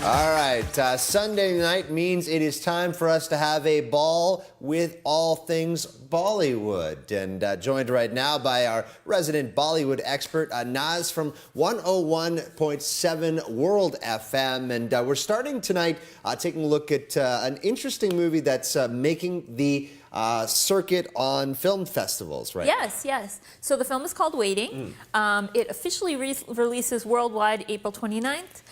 All right, Sunday night means it is time for us to have a ball with all things Bollywood. And joined right now by our resident Bollywood expert, Naz from 101.7 World FM. And we're starting tonight taking a look at an interesting movie that's making the circuit on film festivals, right? Yes. So the film is called Waiting. It officially releases worldwide April 29th.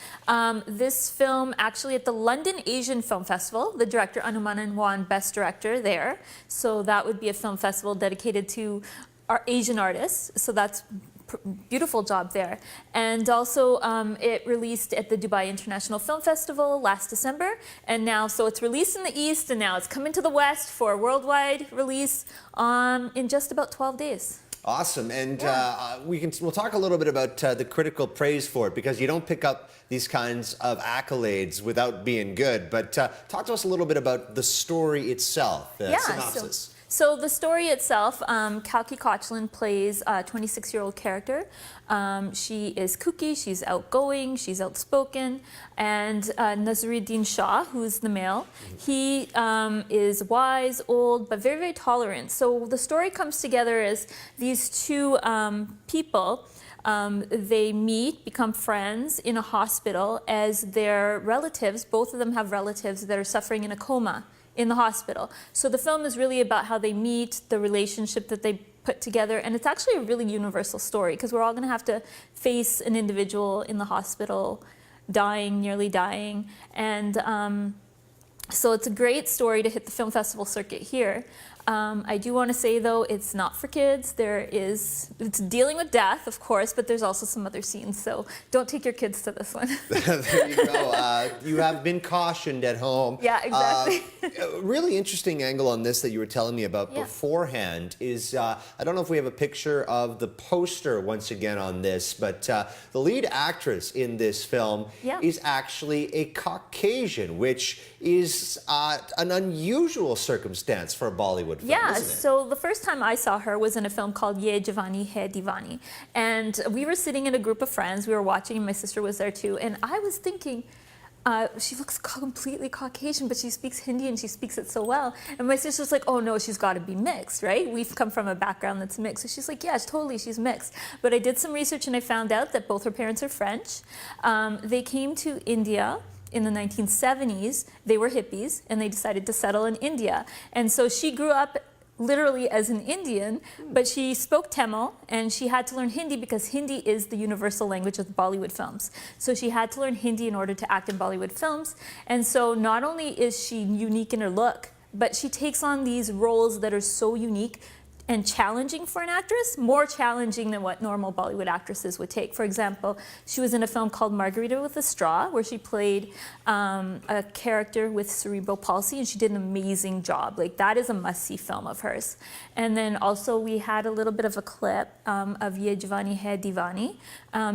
This film actually at the London Asian Film Festival, the director Anumanan won Best Director there. So that would be a film festival dedicated to our Asian artists. So that's beautiful job there. And also it released at the Dubai International Film Festival last December, and now so it's released in the East and now it's coming to the West for a worldwide release in just about 12 days. Awesome, and we'll talk a little bit about the critical praise for it, because you don't pick up these kinds of accolades without being good. But talk to us a little bit about the story itself, synopsis. So the story itself, Kalki Koechlin plays a 26-year-old character. She is kooky, she's outgoing, she's outspoken, and Nazaruddin Shah, who's the male, he is wise, old, but very, very tolerant. So the story comes together as these two people, they meet, become friends in a hospital as their relatives, both of them have relatives that are suffering in a coma in the hospital. So the film is really about how they meet, the relationship that they put together, and it's actually a really universal story, because we're all going to have to face an individual in the hospital dying, nearly dying, and so it's a great story to hit the film festival circuit here. I do want to say, though, it's not for kids. It's dealing with death, of course, but there's also some other scenes, so don't take your kids to this one. There you go. You have been cautioned at home. Yeah, exactly. A really interesting angle on this that you were telling me about beforehand is, I don't know if we have a picture of the poster once again on this, but the lead actress in this film is actually a Caucasian, which is an unusual circumstance for a Bollywood film, isn't it? So the first time I saw her was in a film called Ye Jawani Hai Diwani. And we were sitting in a group of friends, we were watching, and my sister was there too, and I was thinking, she looks completely Caucasian, but she speaks Hindi and she speaks it so well. And my sister's like, oh no, she's got to be mixed, right? We've come from a background that's mixed. So she's like, yeah, totally, she's mixed. But I did some research and I found out that both her parents are French. They came to India in the 1970s. They were hippies and they decided to settle in India. And so she grew up literally as an Indian, but she spoke Tamil and she had to learn Hindi because Hindi is the universal language of Bollywood films. So she had to learn Hindi in order to act in Bollywood films. And so not only is she unique in her look, but she takes on these roles that are so unique and challenging for an actress, more challenging than what normal Bollywood actresses would take. For example, she was in a film called Margarita with a Straw, where she played a character with cerebral palsy, and she did an amazing job. Like, that is a must-see film of hers. And then also we had a little bit of a clip of Ye Jawani Hai Diwani.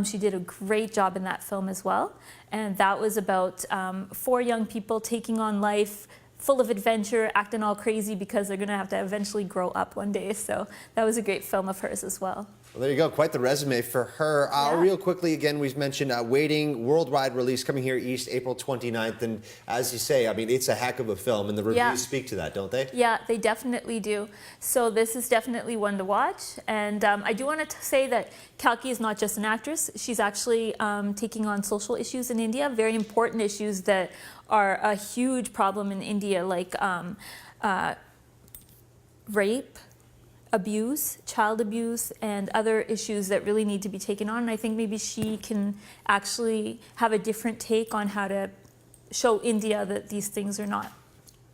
She did a great job in that film as well. And that was about 4 young people taking on life, full of adventure, acting all crazy because they're going to have to eventually grow up one day. So that was a great film of hers as well. Well, there you go. Quite the resume for her. Real quickly, again, we've mentioned Waiting, worldwide release coming here East, April 29th. And as you say, I mean, it's a heck of a film, and the reviews speak to that, don't they? Yeah, they definitely do. So this is definitely one to watch. And I do want to say that Kalki is not just an actress. She's actually taking on social issues in India, very important issues that are a huge problem in India, like rape, abuse, child abuse, and other issues that really need to be taken on. And I think maybe she can actually have a different take on how to show India that these things are not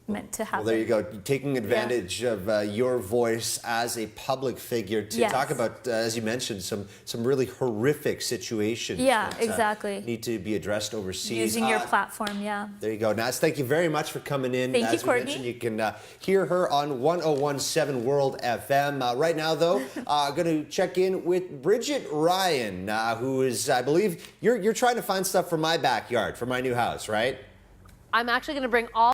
meant to happen. Well, there you go. Taking advantage of your voice as a public figure to talk about, as you mentioned, some really horrific situations that need to be addressed overseas. Using your platform, There you go. Naz, thank you very much for coming in. Thank you, as we mentioned, you can hear her on 101.7 World FM. Right now, though, going to check in with Bridget Ryan, who is, I believe, you're trying to find stuff for my backyard, for my new house, right? I'm actually going to bring all